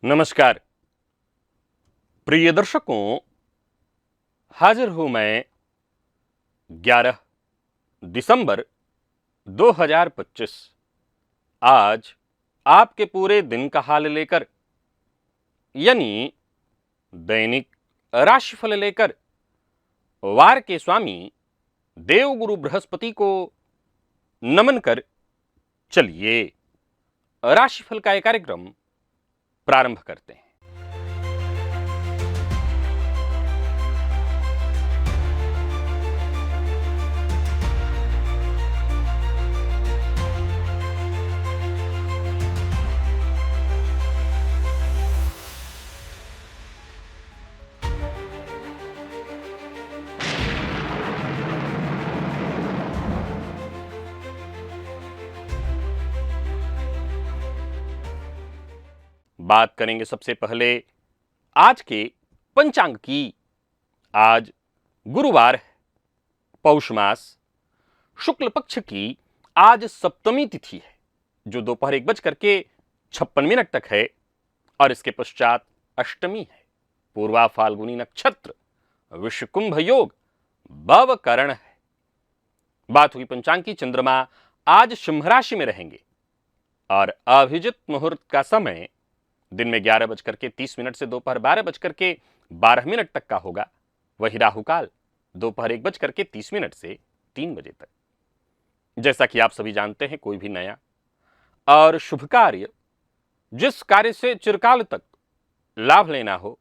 नमस्कार प्रिय दर्शकों, हाजिर हूं मैं 11 दिसंबर 2025। आज आपके पूरे दिन का हाल लेकर, यानी दैनिक राशिफल लेकर वार के स्वामी देवगुरु बृहस्पति को नमन कर चलिए राशिफल का यह कार्यक्रम प्रारंभ करते हैं। बात करेंगे सबसे पहले आज के पंचांग की। आज गुरुवार है, पौष मास, शुक्ल पक्ष की आज सप्तमी तिथि है जो दोपहर 1:56 तक है और इसके पश्चात अष्टमी है। पूर्वा फाल्गुनी नक्षत्र, विषुकुंभ योग, भवकरण है। बात हुई पंचांग की। चंद्रमा आज सिंह राशि में रहेंगे और अभिजित मुहूर्त का समय दिन में 11:30 से दोपहर 12:12 तक का होगा। वही राहुकाल दोपहर 1:30 से 3 बजे तक। जैसा कि आप सभी जानते हैं, कोई भी नया और शुभ कार्य, जिस कार्य से चिरकाल तक लाभ लेना हो,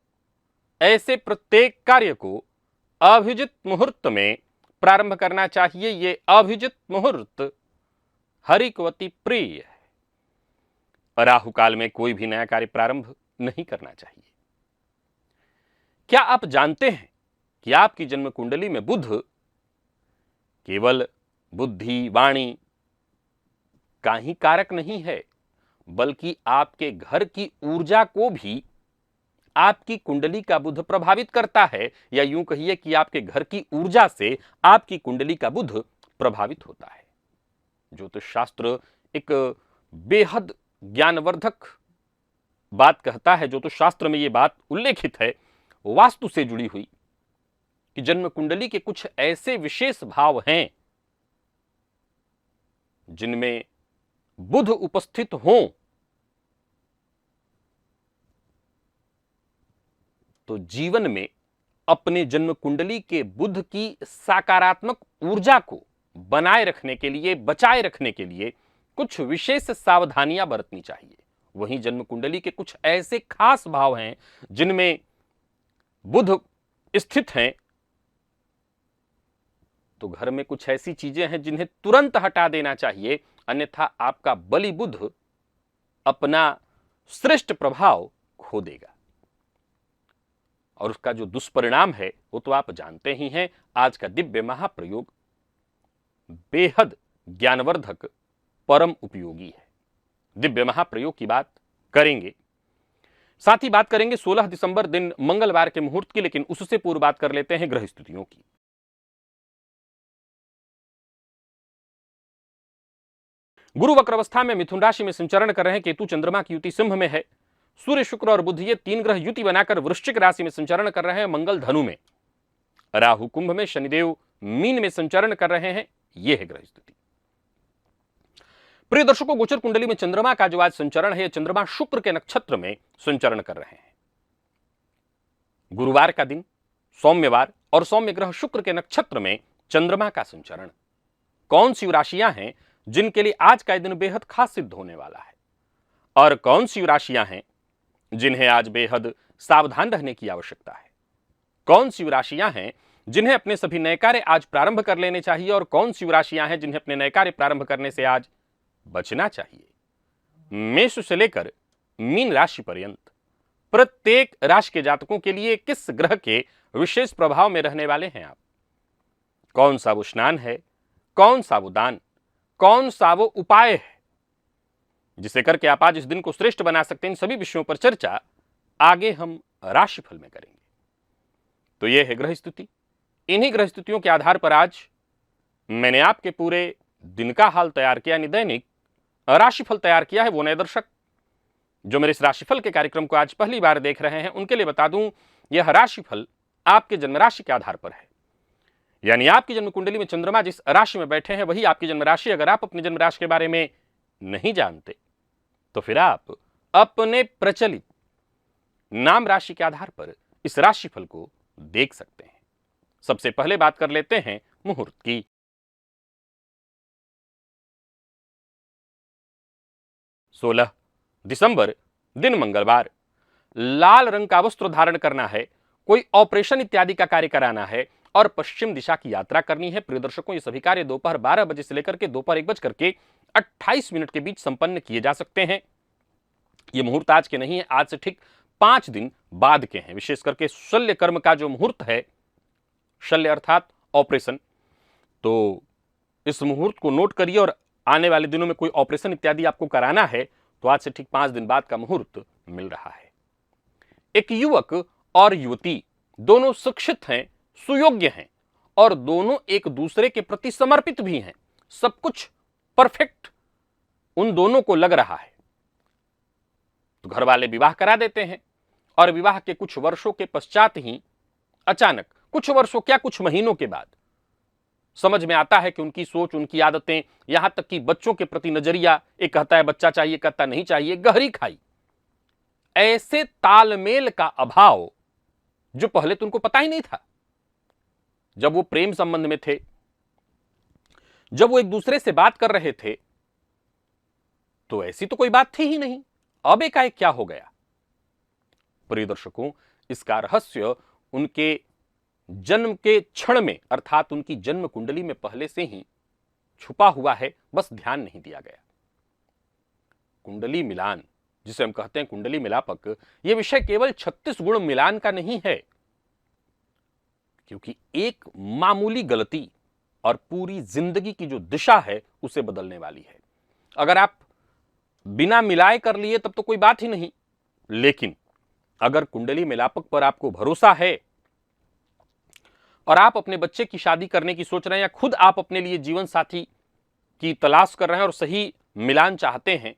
ऐसे प्रत्येक कार्य को अभिजित मुहूर्त में प्रारंभ करना चाहिए। ये अभिजित मुहूर्त हरि को अति प्रिय है। राहु काल में कोई भी नया कार्य प्रारंभ नहीं करना चाहिए। क्या आप जानते हैं कि आपकी जन्म कुंडली में बुध केवल बुद्धि, वाणी का ही कारक नहीं है, बल्कि आपके घर की ऊर्जा को भी आपकी कुंडली का बुध प्रभावित करता है, या यूं कहिए कि आपके घर की ऊर्जा से आपकी कुंडली का बुध प्रभावित होता है। ज्योतिष शास्त्र एक बेहद ज्ञानवर्धक बात कहता है। ज्योतिष शास्त्र में यह बात उल्लेखित है, वास्तु से जुड़ी हुई, कि जन्म कुंडली के कुछ ऐसे विशेष भाव हैं जिनमें बुध उपस्थित हों तो जीवन में अपने जन्म कुंडली के बुध की सकारात्मक ऊर्जा को बनाए रखने के लिए, बचाए रखने के लिए कुछ विशेष सावधानियां बरतनी चाहिए। वहीं जन्म कुंडली के कुछ ऐसे खास भाव हैं जिनमें बुध स्थित हैं, तो घर में कुछ ऐसी चीजें हैं जिन्हें तुरंत हटा देना चाहिए, अन्यथा आपका बलि बुध अपना श्रेष्ठ प्रभाव खो देगा और उसका जो दुष्परिणाम है वो तो आप जानते ही हैं। आज का दिव्य महाप्रयोग बेहद ज्ञानवर्धक, परम उपयोगी है। दिव्य महाप्रयोग की बात करेंगे, साथ ही बात करेंगे 16 दिसंबर दिन मंगलवार के मुहूर्त की, लेकिन उससे पूर्व बात कर लेते हैं ग्रह स्थितियों की। गुरु वक्र अवस्था में मिथुन राशि में संचरण कर रहे हैं। केतु चंद्रमा की युति सिंह में है। सूर्य, शुक्र और बुध ये 3 ग्रह युति बनाकर वृश्चिक राशि में संचरण कर रहे हैं। मंगल धनु में, राहु कुंभ में, शनिदेव मीन में संचरण कर रहे हैं। यह है ग्रह स्थिति। प्रिय दर्शकों, गोचर कुंडली में चंद्रमा का जो आज संचरण है, चंद्रमा शुक्र के नक्षत्र में संचरण कर रहे हैं। गुरुवार का दिन, सौम्यवार, और सौम्य ग्रह शुक्र के नक्षत्र में चंद्रमा का संचरण। कौन सी राशियां हैं जिनके लिए आज का दिन बेहद खास सिद्ध होने वाला है, और कौन सी राशियां हैं जिन्हें आज बेहद सावधान रहने की आवश्यकता है? कौन सी राशियां हैं जिन्हें अपने सभी नए कार्य आज प्रारंभ कर लेने चाहिए, और कौन सी राशियां हैं जिन्हें अपने नए कार्य प्रारंभ करने से आज बचना चाहिए? मेष से लेकर मीन राशि पर्यंत प्रत्येक राशि के जातकों के लिए किस ग्रह के विशेष प्रभाव में रहने वाले हैं आप? कौन सा वो स्नान है, कौन सा वो दान, कौन सा वो उपाय है जिसे करके आप आज इस दिन को श्रेष्ठ बना सकते हैं? इन सभी विषयों पर चर्चा आगे हम राशिफल में करेंगे। तो यह है ग्रह स्थिति। इन्हीं ग्रह स्थितियों के आधार पर आज मैंने आपके पूरे दिन का हाल तैयार किया, यानी दैनिक राशिफल तैयार किया है। वो नए दर्शक जो मेरे इस राशिफल के कार्यक्रम को आज पहली बार देख रहे हैं उनके लिए बता दूं, यह राशिफल आपके जन्म राशि के आधार पर है। यानी आपकी जन्म कुंडली में चंद्रमा जिस राशि में बैठे हैं वही आपकी जन्म राशि। अगर आप अपनी जन्म राशि के बारे में नहीं जानते तो फिर आप अपने प्रचलित नाम राशि के आधार पर इस राशिफल को देख सकते हैं। सबसे पहले बात कर लेते हैं मुहूर्त की। सोलह दिसंबर, दिन मंगलवार। लाल रंग का वस्त्र धारण करना है, कोई ऑपरेशन इत्यादि का कार्य कराना है और पश्चिम दिशा की यात्रा करनी है। प्रिय दर्शकों, ये सभी कार्य दोपहर 12 बजे से लेकर के दोपहर 1:28 के बीच संपन्न किए जा सकते हैं। ये मुहूर्त आज के नहीं है, आज से ठीक 5 दिन बाद के हैं। विशेष करके शल्य कर्म का जो मुहूर्त है, शल्य अर्थात ऑपरेशन, तो इस मुहूर्त को नोट करिए और आने वाले दिनों में कोई ऑपरेशन इत्यादि आपको कराना है तो आज से ठीक 5 दिन बाद का मुहूर्त मिल रहा है। एक युवक और युवती दोनों शिक्षित हैं, सुयोग्य हैं और दोनों एक दूसरे के प्रति समर्पित भी हैं। सब कुछ परफेक्ट उन दोनों को लग रहा है तो घर वाले विवाह करा देते हैं और विवाह के कुछ वर्षों के पश्चात ही अचानक, कुछ वर्षों क्या कुछ महीनों के बाद समझ में आता है कि उनकी सोच, उनकी आदतें, यहां तक कि बच्चों के प्रति नजरिया, एक कहता है बच्चा चाहिए, कहता नहीं चाहिए, गहरी खाई। ऐसे तालमेल का अभाव जो पहले तो उनको पता ही नहीं था। जब वो प्रेम संबंध में थे, जब वो एक दूसरे से बात कर रहे थे तो ऐसी तो कोई बात थी ही नहीं। अब एकाएक क्या हो गया? प्रिय दर्शकों, इसका रहस्य उनके जन्म के क्षण में अर्थात उनकी जन्म कुंडली में पहले से ही छुपा हुआ है, बस ध्यान नहीं दिया गया। कुंडली मिलान, जिसे हम कहते हैं कुंडली मिलापक, यह विषय केवल 36 गुण मिलान का नहीं है, क्योंकि एक मामूली गलती और पूरी जिंदगी की जो दिशा है उसे बदलने वाली है। अगर आप बिना मिलाए कर लिए तब तो कोई बात ही नहीं, लेकिन अगर कुंडली मिलापक पर आपको भरोसा है और आप अपने बच्चे की शादी करने की सोच रहे हैं या खुद आप अपने लिए जीवन साथी की तलाश कर रहे हैं और सही मिलान चाहते हैं,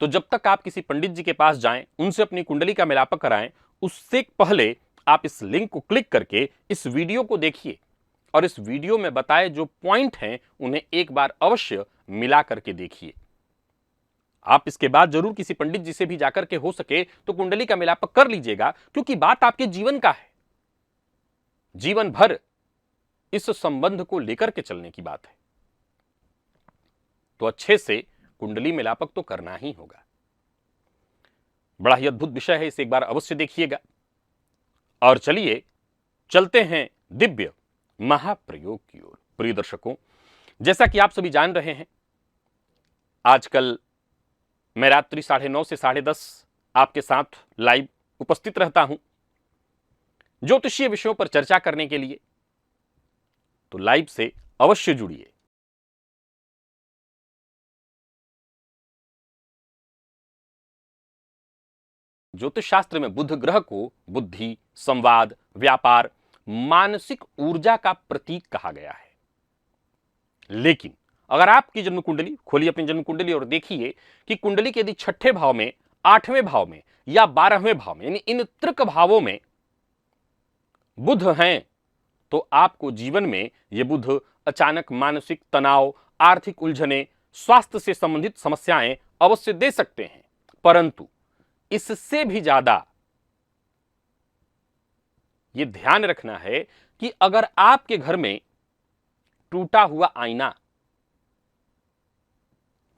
तो जब तक आप किसी पंडित जी के पास जाएं, उनसे अपनी कुंडली का मिलापक कराएं, उससे पहले आप इस लिंक को क्लिक करके इस वीडियो को देखिए और इस वीडियो में बताए जो पॉइंट हैं उन्हें एक बार अवश्य मिला करके देखिए। आप इसके बाद जरूर किसी पंडित जी से भी जाकर के हो सके तो कुंडली का मिलापक कर लीजिएगा, क्योंकि बात आपके जीवन का है। जीवन भर इस संबंध को लेकर के चलने की बात है, तो अच्छे से कुंडली मिलापक तो करना ही होगा। बड़ा ही अद्भुत विषय है, इसे एक बार अवश्य देखिएगा। और चलिए चलते हैं दिव्य महाप्रयोग की ओर। प्रिय दर्शकों, जैसा कि आप सभी जान रहे हैं, आजकल मैं रात्रि 9:30 से 10:30 आपके साथ लाइव उपस्थित रहता हूं ज्योतिषीय विषयों पर चर्चा करने के लिए, तो लाइव से अवश्य जुड़िए। ज्योतिष शास्त्र में बुध ग्रह को बुद्धि, संवाद, व्यापार, मानसिक ऊर्जा का प्रतीक कहा गया है। लेकिन अगर आपकी जन्म कुंडली खोलिए, अपनी जन्म कुंडली और देखिए कि कुंडली के यदि 6ठे भाव में, 8वें भाव में या 12वें भाव में, यानी इन त्रिक भावों में बुध हैं, तो आपको जीवन में ये बुध अचानक मानसिक तनाव, आर्थिक उलझने, स्वास्थ्य से संबंधित समस्याएं अवश्य दे सकते हैं। परंतु इससे भी ज्यादा यह ध्यान रखना है कि अगर आपके घर में टूटा हुआ आईना,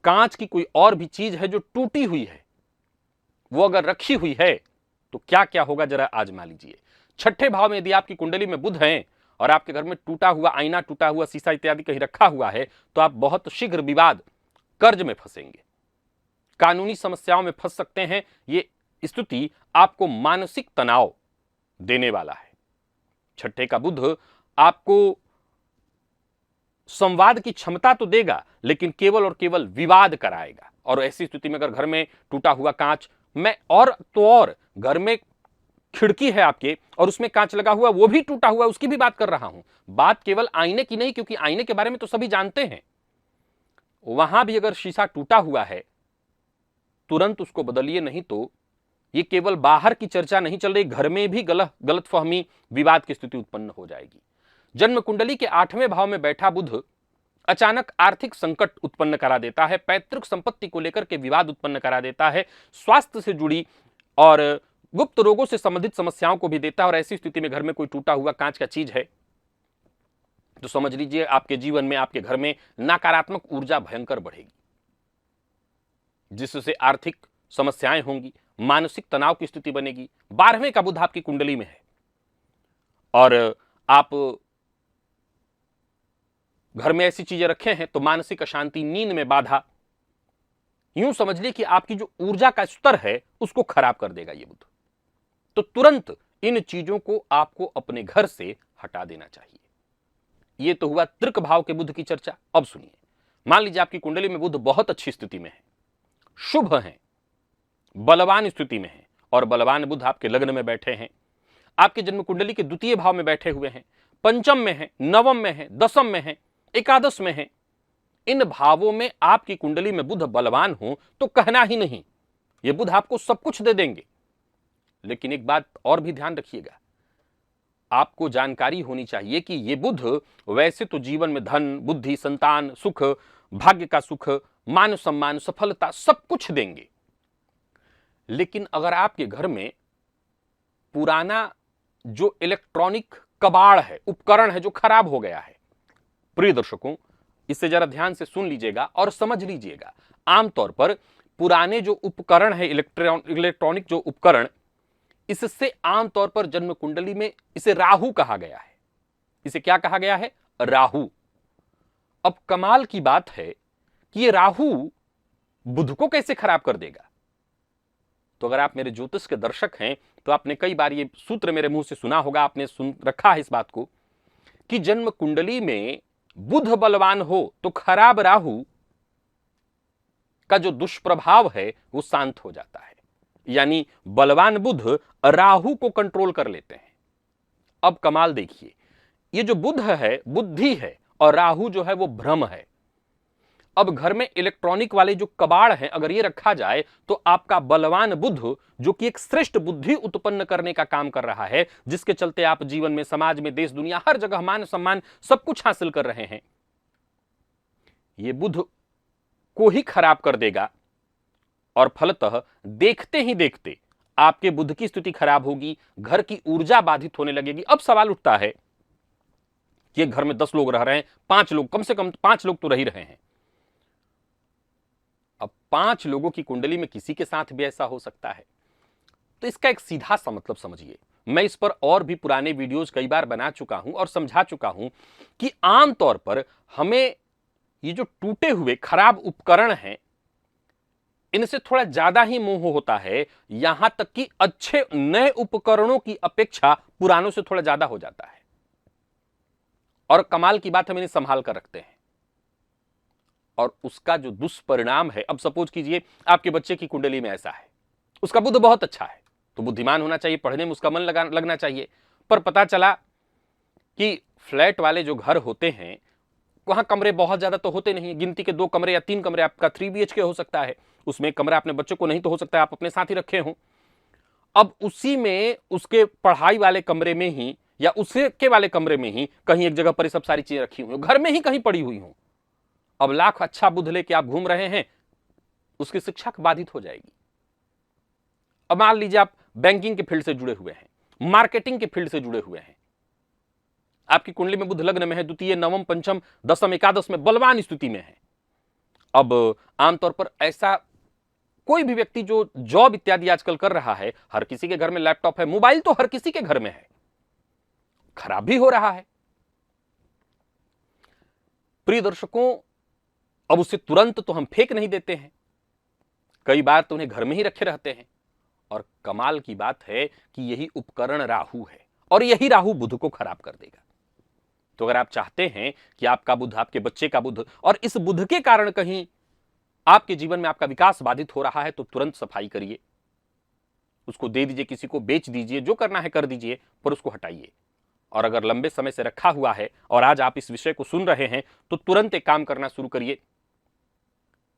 कांच की कोई और भी चीज है जो टूटी हुई है, वो अगर रखी हुई है तो क्या क्या होगा जरा आजमा लीजिए। 6ठे भाव में यदि आपकी कुंडली में बुध हैं और आपके घर में टूटा हुआ आईना, टूटा हुआ शीशा इत्यादि कहीं रखा हुआ है, तो आप बहुत शीघ्र विवाद, कर्ज में फंसेंगे, कानूनी समस्याओं में फंस सकते हैं। ये स्थिति आपको मानसिक तनाव देने वाला है। 6ठे का बुध आपको संवाद की क्षमता तो देगा, लेकिन केवल और केवल विवाद कराएगा। और ऐसी स्थिति में अगर घर में टूटा हुआ कांच, मैं और तो और घर में खिड़की है आपके और उसमें कांच लगा हुआ, वो भी टूटा हुआ, उसकी भी बात कर रहा हूं। बात केवल आईने की नहीं, क्योंकि आईने के बारे में तो सभी जानते हैं। वहां भी अगर शीशा टूटा हुआ है तुरंत उसको बदलिए, नहीं तो ये केवल बाहर की चर्चा नहीं चल रही, घर में भी गलतफहमी, विवाद की स्थिति उत्पन्न हो जाएगी। जन्म कुंडली के 8वें भाव में बैठा बुध अचानक आर्थिक संकट उत्पन्न करा देता है, पैतृक संपत्ति को लेकर के विवाद उत्पन्न करा देता है, स्वास्थ्य से जुड़ी और गुप्त रोगों से संबंधित समस्याओं को भी देता है। और ऐसी स्थिति में घर में कोई टूटा हुआ कांच का चीज है तो समझ लीजिए आपके जीवन में, आपके घर में नकारात्मक ऊर्जा भयंकर बढ़ेगी, जिससे आर्थिक समस्याएं होंगी, मानसिक तनाव की स्थिति बनेगी। 12वें का बुध आपकी कुंडली में है और आप घर में ऐसी चीजें रखे हैं तो मानसिक अशांति, नींद में बाधा, यूं समझ लीजिए कि आपकी जो ऊर्जा का स्तर है उसको खराब कर देगा ये बुध। तो तुरंत इन चीजों को आपको अपने घर से हटा देना चाहिए। ये तो हुआ तृक भाव के बुध की चर्चा। अब सुनिए, मान लीजिए आपकी कुंडली में बुध बहुत अच्छी स्थिति में है, शुभ है, बलवान स्थिति में है और बलवान बुध आपके लग्न में बैठे हैं, आपके जन्म कुंडली के द्वितीय भाव में बैठे हुए हैं, पंचम में है, नवम में है, दसम में है, एकादश में है। इन भावों में आपकी कुंडली में बुध बलवान हो तो कहना ही नहीं, ये बुध आपको सब कुछ दे देंगे। लेकिन एक बात और भी ध्यान रखिएगा, आपको जानकारी होनी चाहिए कि ये बुध वैसे तो जीवन में धन, बुद्धि, संतान, सुख, भाग्य का सुख, मान सम्मान, सफलता सब कुछ देंगे। लेकिन अगर आपके घर में पुराना जो इलेक्ट्रॉनिक कबाड़ है, उपकरण है जो खराब हो गया है, प्रिय दर्शकों इसे जरा ध्यान से सुन लीजिएगा और समझ लीजिएगा। आमतौर पर पुराने जो उपकरण है, इलेक्ट्रॉनिक जो उपकरण, इससे आमतौर पर जन्म कुंडली में इसे राहु कहा गया है। इसे क्या कहा गया है? राहु। अब कमाल की बात है कि ये राहु बुध को कैसे खराब कर देगा। तो अगर आप मेरे ज्योतिष के दर्शक हैं तो आपने कई बार ये सूत्र मेरे मुंह से सुना होगा, आपने सुन रखा है इस बात को कि जन्म कुंडली में बुध बलवान हो तो खराब राहु का जो दुष्प्रभाव है वो शांत हो जाता है, यानी बलवान बुध राहु को कंट्रोल कर लेते हैं। अब कमाल देखिए, ये जो बुध है बुद्धि है और राहु जो है वो भ्रम है। अब घर में इलेक्ट्रॉनिक वाले जो कबाड़ हैं अगर ये रखा जाए तो आपका बलवान बुध जो कि एक श्रेष्ठ बुद्धि उत्पन्न करने का काम कर रहा है, जिसके चलते आप जीवन में, समाज में, देश दुनिया हर जगह मान सम्मान सब कुछ हासिल कर रहे हैं, ये बुध को ही खराब कर देगा। और फलतः देखते ही देखते आपके बुध की स्थिति खराब होगी, घर की ऊर्जा बाधित होने लगेगी। अब सवाल उठता है कि घर में 10 लोग रह रहे हैं, 5 लोग, कम से कम 5 लोग तो रह ही रहे हैं। अब 5 लोगों की कुंडली में किसी के साथ भी ऐसा हो सकता है। तो इसका एक सीधा सा मतलब समझिए, मैं इस पर और भी पुराने वीडियोस कई बार बना चुका हूं और समझा चुका हूं कि आमतौर पर हमें ये जो टूटे हुए खराब उपकरण हैं इनसे थोड़ा ज्यादा ही मोह होता है, यहां तक कि अच्छे नए उपकरणों की अपेक्षा पुरानों से थोड़ा ज्यादा हो जाता है। और कमाल की बात हम इन्हें संभाल कर रखते हैं और उसका जो दुष्परिणाम है, अब सपोज कीजिए आपके बच्चे की कुंडली में ऐसा है, उसका बुध बहुत अच्छा है तो बुद्धिमान होना चाहिए, पढ़ने में उसका मन लगना चाहिए, पर पता चला कि फ्लैट वाले जो घर होते हैं वहां कमरे बहुत ज्यादा तो होते नहीं, गिनती के 2 कमरे या 3 कमरे, आपका 3 BHK हो सकता है, उसमें कमरा अपने बच्चे को नहीं तो हो सकता है आप अपने साथ ही रखे हों। अब उसी में उसके पढ़ाई वाले कमरे में ही या उसके वाले कमरे में ही कहीं एक जगह पर सब सारी चीजें रखी हुई, घर में ही कहीं पड़ी हुई हों। अब लाख अच्छा बुध लेके आप घूम रहे हैं, उसकी शिक्षा बाधित हो जाएगी। अब मान लीजिए आप बैंकिंग के फील्ड से जुड़े हुए हैं, मार्केटिंग के फील्ड से जुड़े हुए हैं, आपकी कुंडली में बुध लग्न में है, द्वितीय, नवम, पंचम, दसम, एकादश में बलवान स्थिति में है। अब आमतौर पर ऐसा कोई भी व्यक्ति जो जॉब इत्यादि आजकल कर रहा है, हर किसी के घर में लैपटॉप है, मोबाइल तो हर किसी के घर में है, खराब भी हो रहा है। प्रिय दर्शकों, अब उसे तुरंत तो हम फेंक नहीं देते हैं, कई बार तो उन्हें घर में ही रखे रहते हैं। और कमाल की बात है कि यही उपकरण राहु है और यही राहु बुध को खराब कर देगा। तो अगर आप चाहते हैं कि आपका बुध, आपके बच्चे का बुध, और इस बुध के कारण कहीं आपके जीवन में आपका विकास बाधित हो रहा है तो तुरंत सफाई करिए, उसको दे दीजिए, किसी को बेच दीजिए, जो करना है कर दीजिए, पर उसको हटाइए। और अगर लंबे समय से रखा हुआ है और आज आप इस विषय को सुन रहे हैं तो तुरंत एक काम करना शुरू करिए,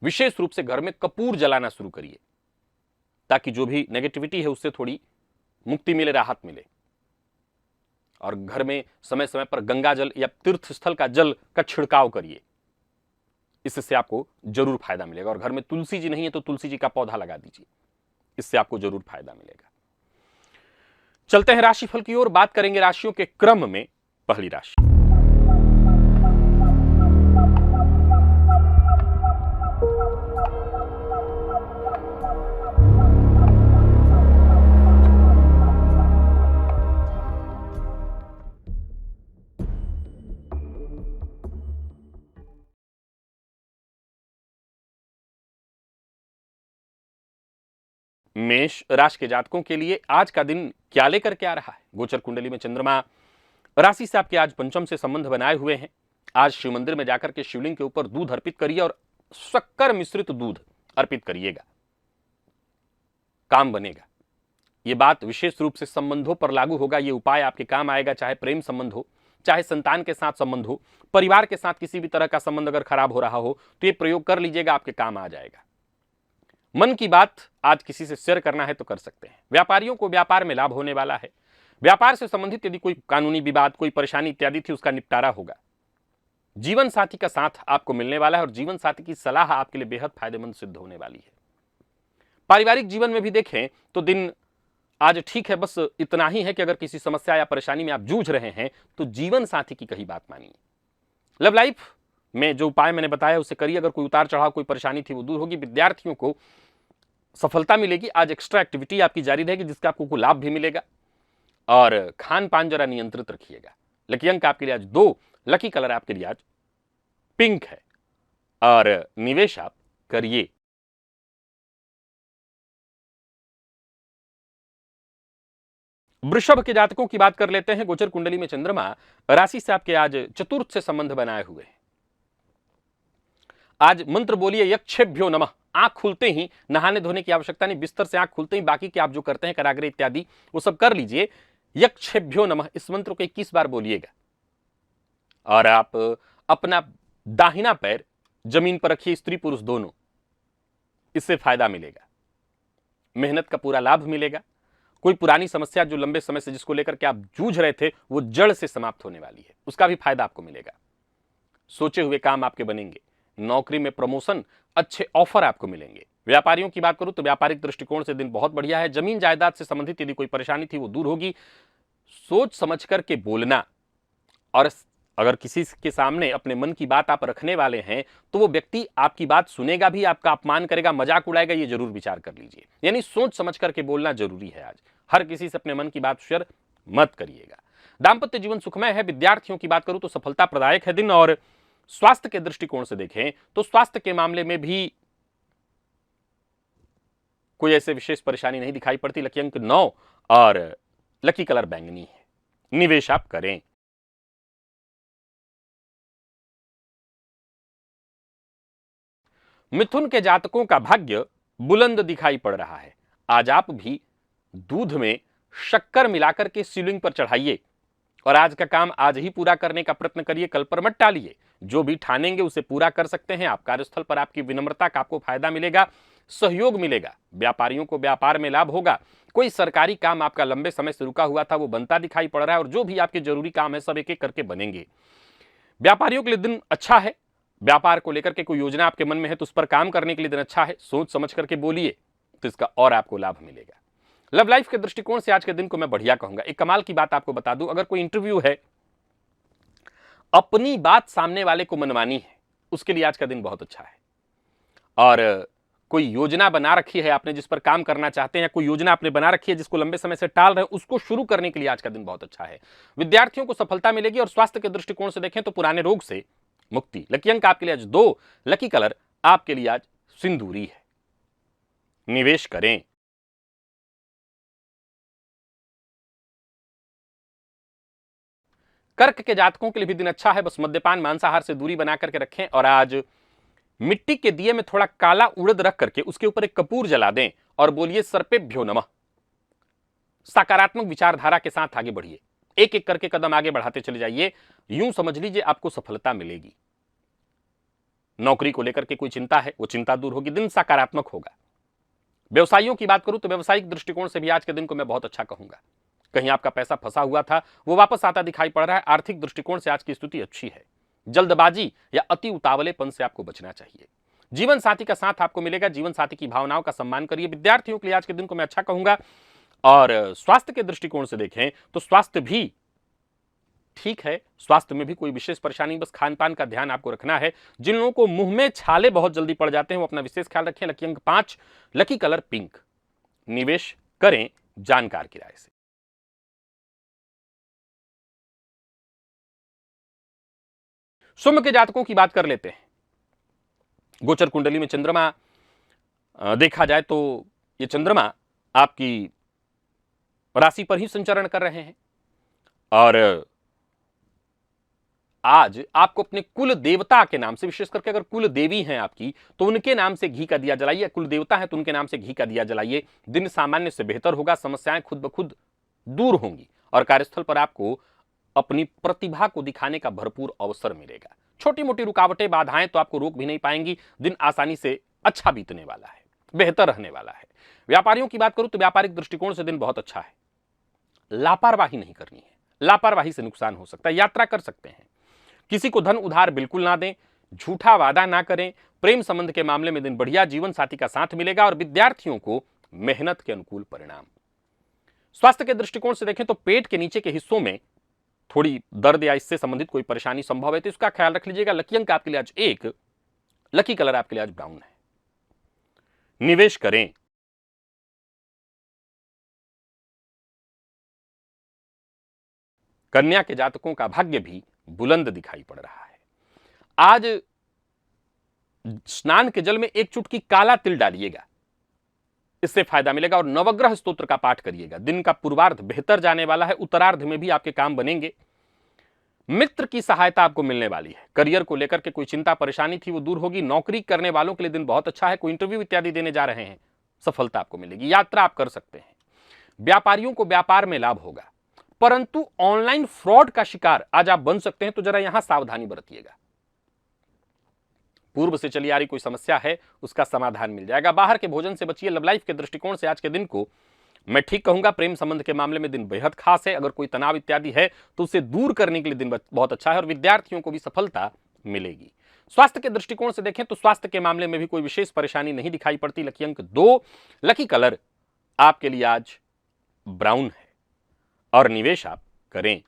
विशेष रूप से घर में कपूर जलाना शुरू करिए। ताकि जो भी नेगेटिविटी है उससे थोड़ी मुक्ति मिले, राहत मिले। और घर में समय समय पर गंगा जल या तीर्थ स्थल का जल का छिड़काव करिए, इससे आपको जरूर फायदा मिलेगा। और घर में तुलसी जी नहीं है तो तुलसी जी का पौधा लगा दीजिए, इससे आपको जरूर फायदा मिलेगा। चलते हैं राशिफल की ओर, बात करेंगे राशियों के क्रम में। पहली राशि मेष राशि के जातकों के लिए आज का दिन क्या लेकर के आ रहा है। गोचर कुंडली में चंद्रमा राशि से आपके आज पंचम से संबंध बनाए हुए हैं। आज शिव मंदिर में जाकर के शिवलिंग के ऊपर दूध अर्पित करिए और शक्कर मिश्रित दूध अर्पित करिएगा, काम बनेगा। यह बात विशेष रूप से संबंधों पर लागू होगा। यह उपाय आपके काम आएगा, चाहे प्रेम संबंध हो, चाहे संतान के साथ संबंध हो, परिवार के साथ किसी भी तरह का संबंध अगर खराब हो रहा हो तो यह प्रयोग कर लीजिएगा, आपके काम आ जाएगा। मन की बात आज किसी से शेयर करना है तो कर सकते हैं। व्यापारियों को व्यापार में लाभ होने वाला है। व्यापार से संबंधित यदि कोई कानूनी विवाद, कोई परेशानी इत्यादि थी, उसका निपटारा होगा। जीवन साथी का साथ आपको मिलने वाला है और जीवन साथी की सलाह आपके लिए बेहद फायदेमंद सिद्ध होने वाली है। पारिवारिक जीवन में भी देखें तो दिन आज ठीक है, बस इतना ही है कि अगर किसी समस्या या परेशानी में आप जूझ रहे हैं तो जीवन साथी की कही बात मानिए। लव लाइफ में जो उपाय मैंने बताया उसे करिए। अगर कोई उतार चढ़ाव, कोई परेशानी थी वो दूर होगी। विद्यार्थियों को सफलता मिलेगी। आज एक्स्ट्रा एक्टिविटी आपकी जारी रहेगी जिसका आपको लाभ भी मिलेगा। और खान पान जरा नियंत्रित रखिएगा। लकी अंक आपके लिए आज 2, लकी कलर आपके लिए आज पिंक है और निवेश आप करिए। वृषभ के जातकों की बात कर लेते हैं। गोचर कुंडली में चंद्रमा राशि से आपके आज चतुर्थ से संबंध बनाए हुए हैं। आज मंत्र बोलिए यक्षेभ्यो नमः। आंख खुलते ही, नहाने धोने की आवश्यकता नहीं, बिस्तर से आंख खुलते ही बाकी के आप जो करते हैं कराग्रे इत्यादि वो सब कर लीजिए। यक्षेभ्यो नमः इस मंत्र को 21 बार बोलिएगा और आप अपना दाहिना पैर जमीन पर रखिए, स्त्री पुरुष दोनों। इससे फायदा मिलेगा, मेहनत का पूरा लाभ मिलेगा। कोई पुरानी समस्या जो लंबे समय से जिसको लेकर के आप जूझ रहे थे वो जड़ से समाप्त होने वाली है, उसका भी फायदा आपको मिलेगा। सोचे हुए काम आपके बनेंगे। नौकरी में प्रमोशन, अच्छे ऑफर आपको मिलेंगे। व्यापारियों की बात करूं तो व्यापारिक दृष्टिकोण से दिन बहुत बढ़िया है। जमीन जायदाद से संबंधित यदि कोई परेशानी थी वो दूर होगी। सोच समझ करके बोलना, और अगर किसी के सामने अपने मन की बात आप रखने वाले हैं तो वो व्यक्ति आपकी बात सुनेगा भी, आपका अपमान करेगा, मजाक उड़ाएगा, ये जरूर विचार कर लीजिए। यानी सोच समझ करके बोलना जरूरी है। आज हर किसी से अपने मन की बात शेयर मत करिएगा। दाम्पत्य जीवन सुखमय है। विद्यार्थियों की बात करूं तो सफलता प्रदायक है दिन। और स्वास्थ्य के दृष्टिकोण से देखें तो स्वास्थ्य के मामले में भी कोई ऐसे विशेष परेशानी नहीं दिखाई पड़ती। लकी अंक 9 और लकी कलर बैंगनी है। निवेश आप करें। मिथुन के जातकों का भाग्य बुलंद दिखाई पड़ रहा है। आज आप भी दूध में शक्कर मिलाकर के शिवलिंग पर चढ़ाइए और आज का काम आज ही पूरा करने का प्रयत्न करिए, कल पर मत टालिए। जो भी ठानेंगे उसे पूरा कर सकते हैं आप। कार्यस्थल पर आपकी विनम्रता का आपको फायदा मिलेगा, सहयोग मिलेगा। व्यापारियों को व्यापार में लाभ होगा। कोई सरकारी काम आपका लंबे समय से रुका हुआ था वो बनता दिखाई पड़ रहा है और जो भी आपके जरूरी काम है सब एक एक करके बनेंगे। व्यापारियों के लिए दिन अच्छा है। व्यापार को लेकर के कोई योजना आपके मन में है तो उस पर काम करने के लिए दिन अच्छा है। सोच समझ करके बोलिए तो इसका और आपको लाभ मिलेगा। लव लाइफ के दृष्टिकोण से आज के दिन को मैं बढ़िया कहूंगा। एक कमाल की बात आपको बता दूं, अगर कोई इंटरव्यू है, अपनी बात सामने वाले को मनवानी है, उसके लिए आज का दिन बहुत अच्छा है। और कोई योजना बना रखी है आपने जिस पर काम करना चाहते हैं, कोई योजना आपने बना रखी है जिसको लंबे समय से टाल रहे हैं, उसको शुरू करने के लिए आज का दिन बहुत अच्छा है। विद्यार्थियों को सफलता मिलेगी और स्वास्थ्य के दृष्टिकोण से देखें तो पुराने रोग से मुक्ति। लकी अंक आपके लिए आज 2, लकी कलर आपके लिए आज सिंदूरी है। निवेश करें। कर्क के जातकों के लिए भी दिन अच्छा है। बस मद्यपान, मांसाहार से दूरी बना करके रखें और आज मिट्टी के दिए में थोड़ा काला उड़द रख करके उसके ऊपर एक कपूर जला दें और बोलिए सर्पेभ्यो नमः। सकारात्मक विचारधारा के साथ आगे बढ़िए। एक एक करके कदम आगे बढ़ाते चले जाइए। यूं समझ लीजिए आपको सफलता मिलेगी। नौकरी को लेकर के कोई चिंता है वो चिंता दूर होगी। दिन सकारात्मक होगा। व्यवसायियों की बात करूं तो व्यावसायिक दृष्टिकोण से भी आज के दिन को मैं बहुत अच्छा कहूंगा। कहीं आपका पैसा फंसा हुआ था, वो वापस आता दिखाई पड़ रहा है। आर्थिक दृष्टिकोण से आज की स्थिति अच्छी है। जल्दबाजी या अति उतावलेपन से आपको बचना चाहिए। जीवन साथी का साथ आपको मिलेगा। जीवन साथी की भावनाओं का सम्मान करिए। विद्यार्थियों के लिए आज के दिन को मैं अच्छा कहूंगा। और स्वास्थ्य के दृष्टिकोण से देखें तो स्वास्थ्य भी ठीक है। स्वास्थ्य में भी कोई विशेष परेशानी, बस खान पान का ध्यान आपको रखना है। जिन लोगों को मुंह में छाले बहुत जल्दी पड़ जाते हैं वो अपना विशेष ख्याल रखें। लकी अंक 5, लकी कलर पिंक। निवेश करें जानकार की राय से। सिंह के जातकों की बात कर लेते हैं। गोचर कुंडली में चंद्रमा देखा जाए तो ये चंद्रमा आपकी राशि पर ही संचरण कर रहे हैं। और आज आपको अपने कुल देवता के नाम से, विशेष करके अगर कुल देवी हैं आपकी तो उनके नाम से घी का दिया जलाइए। कुल देवता है तो उनके नाम से घी का दिया जलाइए। दिन सामान्य से बेहतर होगा। समस्याएं खुद ब खुद दूर होंगी और कार्यस्थल पर आपको अपनी प्रतिभा को दिखाने का भरपूर अवसर मिलेगा। छोटी मोटी रुकावटें, बाधाएं तो आपको रोक भी नहीं पाएंगी। दिन आसानी से अच्छा बीतने वाला है, बेहतर रहने वाला है। व्यापारियों की बात करूं तो व्यापारिक दृष्टिकोण से दिन बहुत अच्छा है। लापरवाही नहीं करनी है। लापरवाही से नुकसान हो सकता है। यात्रा कर सकते हैं। किसी को धन उधार बिल्कुल ना दें। झूठा वादा ना करें। प्रेम संबंध के मामले में दिन बढ़िया। जीवन साथी का साथ मिलेगा और विद्यार्थियों को मेहनत के अनुकूल परिणाम। स्वास्थ्य के दृष्टिकोण से देखें तो पेट के नीचे के हिस्सों में थोड़ी दर्द या इससे संबंधित कोई परेशानी संभव है तो इसका ख्याल रख लीजिएगा। लकी अंक आपके लिए आज 1, लकी कलर आपके लिए आज ब्राउन है। निवेश करें कन्या के जातकों का भाग्य भी बुलंद दिखाई पड़ रहा है। आज स्नान के जल में एक चुटकी काला तिल डालिएगा, इससे फायदा मिलेगा। और नवग्रह स्तोत्र का पाठ करिएगा। दिन का पूर्वार्ध बेहतर जाने वाला है। उत्तरार्ध में भी आपके काम बनेंगे। मित्र की सहायता आपको मिलने वाली है। करियर को लेकर के कोई चिंता परेशानी थी वो दूर होगी। नौकरी करने वालों के लिए दिन बहुत अच्छा है। कोई इंटरव्यू इत्यादि देने जा रहे हैं, सफलता आपको मिलेगी। यात्रा आप कर सकते हैं। व्यापारियों को व्यापार में लाभ होगा, परंतु ऑनलाइन फ्रॉड का शिकार आज आप बन सकते हैं, तो जरा यहां सावधानी बरतिएगा। पूर्व से चली आ रही कोई समस्या है उसका समाधान मिल जाएगा। बाहर के भोजन से बचिए। लव लाइफ के दृष्टिकोण से आज के दिन को मैं ठीक कहूंगा। प्रेम संबंध के मामले में दिन बेहद खास है। अगर कोई तनाव इत्यादि है तो उसे दूर करने के लिए दिन बहुत अच्छा है और विद्यार्थियों को भी सफलता मिलेगी। स्वास्थ्य के दृष्टिकोण से देखें तो स्वास्थ्य के मामले में भी कोई विशेष परेशानी नहीं दिखाई पड़ती। लकी अंक 2, लकी कलर आपके लिए आज ब्राउन है और निवेश आप करें।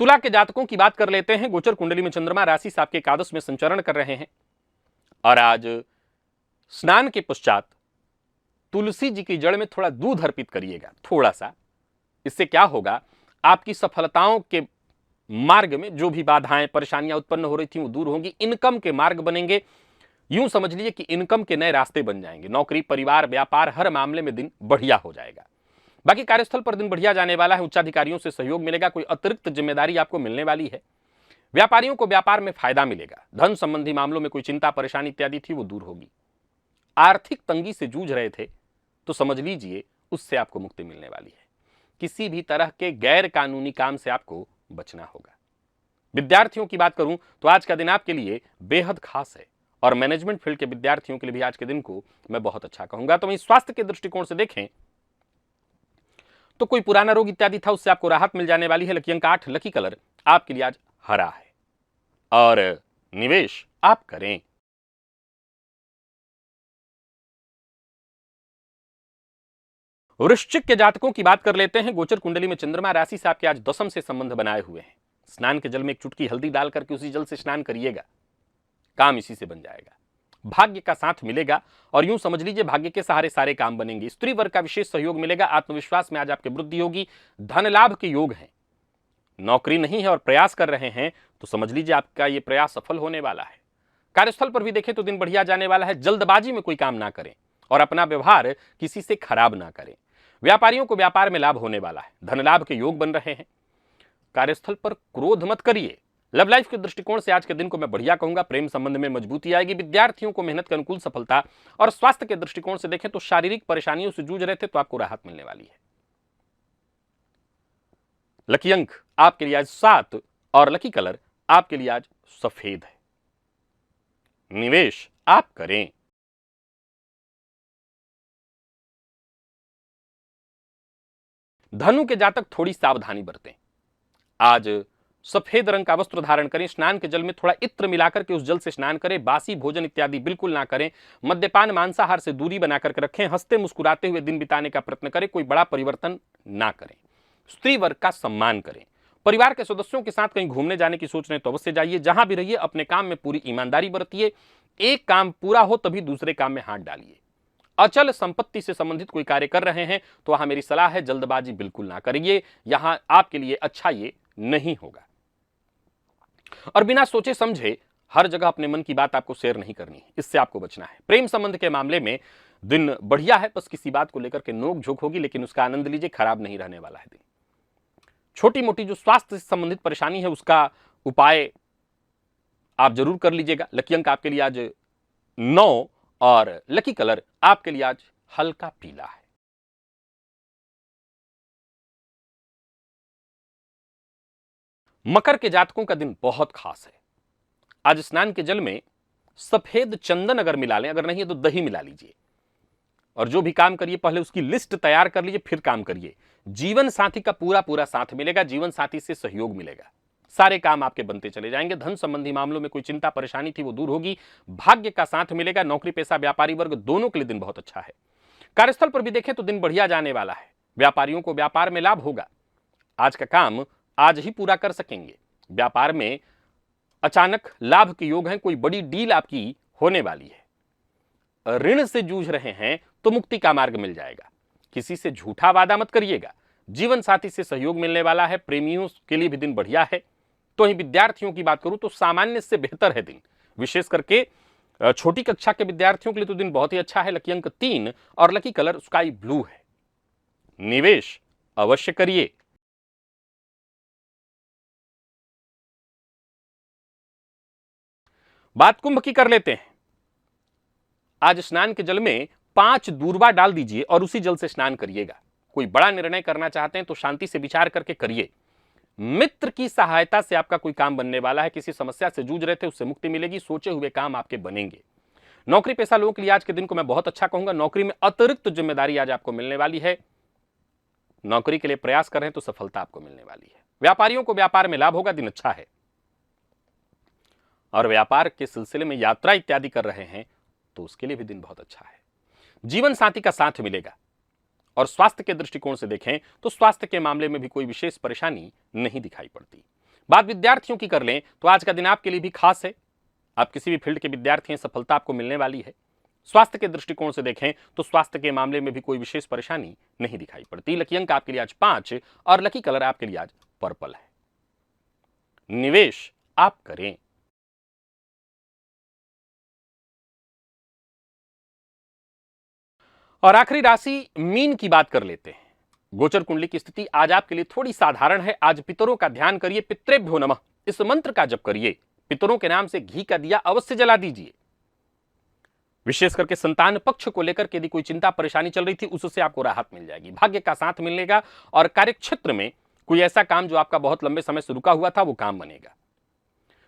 तुला के जातकों की बात कर लेते हैं। गोचर कुंडली में चंद्रमा राशि से आपके एकादश में संचरण कर रहे हैं और आज स्नान के पश्चात तुलसी जी की जड़ में थोड़ा दूध अर्पित करिएगा, थोड़ा सा। इससे क्या होगा, आपकी सफलताओं के मार्ग में जो भी बाधाएं परेशानियां उत्पन्न हो रही थी वो दूर होंगी। इनकम के मार्ग बनेंगे। यूं समझ लीजिए कि इनकम के नए रास्ते बन जाएंगे। नौकरी, परिवार, व्यापार, हर मामले में दिन बढ़िया हो जाएगा। बाकी कार्यस्थल पर दिन बढ़िया जाने वाला है। उच्चाधिकारियों से सहयोग मिलेगा। कोई अतिरिक्त जिम्मेदारी आपको मिलने वाली है। व्यापारियों को व्यापार में फायदा मिलेगा। धन संबंधी मामलों में कोई चिंता परेशानी इत्यादि थी वो दूर होगी। आर्थिक तंगी से जूझ रहे थे तो समझ लीजिए उससे आपको मुक्ति मिलने वाली है। किसी भी तरह के गैर कानूनी काम से आपको बचना होगा। विद्यार्थियों की बात करूं तो आज का दिन आपके लिए बेहद खास है और मैनेजमेंट फील्ड के विद्यार्थियों के लिए भी आज के दिन को मैं बहुत अच्छा कहूंगा। तो वहीं स्वास्थ्य के दृष्टिकोण से देखें तो कोई पुराना रोग इत्यादि था उससे आपको राहत मिल जाने वाली है। लकी अंक 8, लकी कलर आपके लिए आज हरा है और निवेश आप करें। वृश्चिक के जातकों की बात कर लेते हैं। गोचर कुंडली में चंद्रमा राशि से आपके आज दशम से संबंध बनाए हुए हैं। स्नान के जल में एक चुटकी हल्दी डाल करके उसी जल से स्नान करिएगा, काम इसी से बन जाएगा। भाग्य का साथ मिलेगा और यूं समझ लीजिए भाग्य के सहारे सारे काम बनेंगे। स्त्री वर्ग का विशेष सहयोग मिलेगा। आत्मविश्वास में आज आपकी वृद्धि होगी। धन लाभ के योग हैं। नौकरी नहीं है और प्रयास कर रहे हैं तो समझ लीजिए आपका यह प्रयास सफल होने वाला है। कार्यस्थल पर भी देखें तो दिन बढ़िया जाने वाला है। जल्दबाजी में कोई काम ना करें और अपना व्यवहार किसी से खराब ना करें। व्यापारियों को व्यापार में लाभ होने वाला है। धन लाभ के योग बन रहे हैं। कार्यस्थल पर क्रोध मत करिए। लव लाइफ के दृष्टिकोण से आज के दिन को मैं बढ़िया कहूंगा। प्रेम संबंध में मजबूती आएगी। विद्यार्थियों को मेहनत के अनुकूल सफलता। और स्वास्थ्य के दृष्टिकोण से देखें तो शारीरिक परेशानियों से जूझ रहे थे तो आपको राहत मिलने वाली है। लकी अंक आपके लिए आज 7 और लकी कलर आपके लिए आज सफेद है। निवेश आप करें। धनु के जातक थोड़ी सावधानी बरतें। आज सफेद रंग का वस्त्र धारण करें, स्नान के जल में थोड़ा इत्र मिलाकर के उस जल से स्नान करें, बासी भोजन इत्यादि बिल्कुल ना करें, मद्यपान मांसाहार से दूरी बनाकर के रखें, हंसते मुस्कुराते हुए दिन बिताने का प्रयत्न करें, कोई बड़ा परिवर्तन ना करें। स्त्री वर्ग का सम्मान करें। परिवार के सदस्यों के साथ कहीं घूमने जाने की सोच रहे तो अवश्य जाइए। जहां भी रहिए अपने काम में पूरी ईमानदारी बरतिए। एक काम पूरा हो तभी दूसरे काम में हाथ डालिए। अचल संपत्ति से संबंधित कोई कार्य कर रहे हैं तो वहां मेरी सलाह है जल्दबाजी बिल्कुल ना करिए, यहां आपके लिए अच्छा ये नहीं होगा। और बिना सोचे समझे हर जगह अपने मन की बात आपको शेयर नहीं करनी है, इससे आपको बचना है। प्रेम संबंध के मामले में दिन बढ़िया है, बस किसी बात को लेकर के नोक झोंक होगी, लेकिन उसका आनंद लीजिए, खराब नहीं रहने वाला है दिन। छोटी मोटी जो स्वास्थ्य से संबंधित परेशानी है उसका उपाय आप जरूर कर लीजिएगा। लकी अंक आपके लिए आज 9 और लकी कलर आपके लिए आज हल्का पीला है। मकर के जातकों का दिन बहुत खास है। आज स्नान के जल में सफेद चंदन अगर मिला लें, अगर नहीं है तो दही मिला लीजिए, और जो भी काम करिए पहले उसकी लिस्ट तैयार कर लीजिए, फिर काम करिए। जीवन साथी का पूरा पूरा साथ मिलेगा, जीवन साथी से सहयोग मिलेगा, सारे काम आपके बनते चले जाएंगे। धन संबंधी मामलों में कोई चिंता परेशानी थी वो दूर होगी, भाग्य का साथ मिलेगा। नौकरी पेशा व्यापारी वर्ग दोनों के लिए दिन बहुत अच्छा है। कार्यस्थल पर भी देखें तो दिन बढ़िया जाने वाला है। व्यापारियों को व्यापार में लाभ होगा, आज का काम आज ही पूरा कर सकेंगे। व्यापार में अचानक लाभ के योग हैं, कोई बड़ी डील आपकी होने वाली है। ऋण से जूझ रहे हैं तो मुक्ति का मार्ग मिल जाएगा। किसी से झूठा वादा मत करिएगा। जीवन साथी से सहयोग मिलने वाला है। प्रेमियों के लिए भी दिन बढ़िया है। तो ही विद्यार्थियों की बात करूं तो सामान्य से बेहतर है दिन, विशेष करके छोटी कक्षा के विद्यार्थियों के लिए तो दिन बहुत ही अच्छा है। लकी अंक 3 और लकी कलर स्काई ब्लू है। निवेश अवश्य करिए। बात कुंभ की कर लेते हैं। आज स्नान के जल में 5 दूर्वा डाल दीजिए और उसी जल से स्नान करिएगा। कोई बड़ा निर्णय करना चाहते हैं तो शांति से विचार करके करिए। मित्र की सहायता से आपका कोई काम बनने वाला है। किसी समस्या से जूझ रहे थे उससे मुक्ति मिलेगी। सोचे हुए काम आपके बनेंगे। नौकरी पेशा लोगों के लिए आज के दिन को मैं बहुत अच्छा कहूंगा। नौकरी में अतिरिक्त जिम्मेदारी आज आपको मिलने वाली है। नौकरी के लिए प्रयास कर रहे हैं तो सफलता आपको मिलने वाली है। व्यापारियों को व्यापार में लाभ होगा, दिन अच्छा है। और व्यापार के सिलसिले में यात्रा इत्यादि कर रहे हैं तो उसके लिए भी दिन बहुत अच्छा है। जीवन साथी का साथ मिलेगा। और स्वास्थ्य के दृष्टिकोण से देखें तो स्वास्थ्य के मामले में भी कोई विशेष परेशानी नहीं दिखाई पड़ती। बात विद्यार्थियों की कर लें तो आज का दिन आपके लिए भी खास है। आप किसी भी फील्ड के विद्यार्थी हैं, सफलता आपको मिलने वाली है। स्वास्थ्य के दृष्टिकोण से देखें तो स्वास्थ्य के मामले में भी कोई विशेष परेशानी नहीं दिखाई पड़ती। लकी अंक आपके लिए आज 5 और लकी कलर आपके लिए आज पर्पल है। निवेश आप करें। और आखिरी राशि मीन की बात कर लेते हैं। गोचर कुंडली की स्थिति आज आपके लिए थोड़ी साधारण है। आज पितरों का ध्यान करिए। पितृभ्यो नमः इस मंत्र का जप करिए। पितरों के नाम से घी का दिया अवश्य जला दीजिए। विशेष करके संतान पक्ष को लेकर के यदि कोई चिंता परेशानी चल रही थी उससे आपको राहत मिल जाएगी। भाग्य का साथ मिलेगा और कार्यक्षेत्र में कोई ऐसा काम जो आपका बहुत लंबे समय से रुका हुआ था वो काम बनेगा।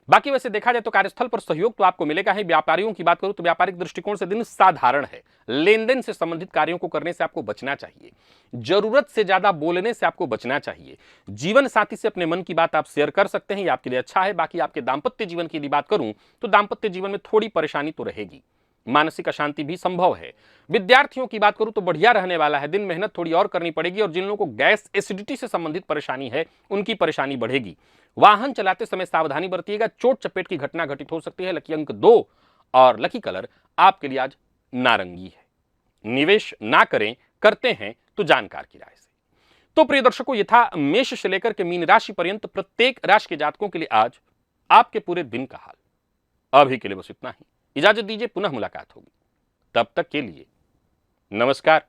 बाकी वैसे देखा जाए तो कार्यस्थल पर सहयोग तो आपको मिलेगा ही। व्यापारियों की बात करूं तो व्यापारिक दृष्टिकोण से दिन साधारण है। लेन देन से संबंधित कार्यों को करने से आपको बचना चाहिए। जरूरत से ज्यादा बोलने से आपको बचना चाहिए। जीवन साथी से अपने मन की बात आप शेयर कर सकते हैं, ये आपके लिए अच्छा है। बाकी आपके दाम्पत्य जीवन की यदि बात करूं तो दाम्पत्य जीवन में थोड़ी परेशानी तो रहेगी। मानसिक अशांति भी संभव है। विद्यार्थियों की बात करूं तो बढ़िया रहने वाला है दिन। मेहनत थोड़ी और करनी पड़ेगी और जिन लोगों को गैस एसिडिटी से संबंधित परेशानी है उनकी परेशानी बढ़ेगी। वाहन चलाते समय सावधानी बरतिएगा, चोट चपेट की घटना घटित हो सकती है। लकी अंक 2 और लकी कलर आपके लिए आज नारंगी है। निवेश ना करें, करते हैं तो जानकार की राय से। तो प्रिय दर्शकों, ये था मेष से लेकर के मीन राशि पर्यंत प्रत्येक राशि के जातकों के लिए आज आपके पूरे दिन का हाल। अभी के लिए बस इतना ही। इजाजत दीजिए, पुनः मुलाकात होगी। तब तक के लिए नमस्कार।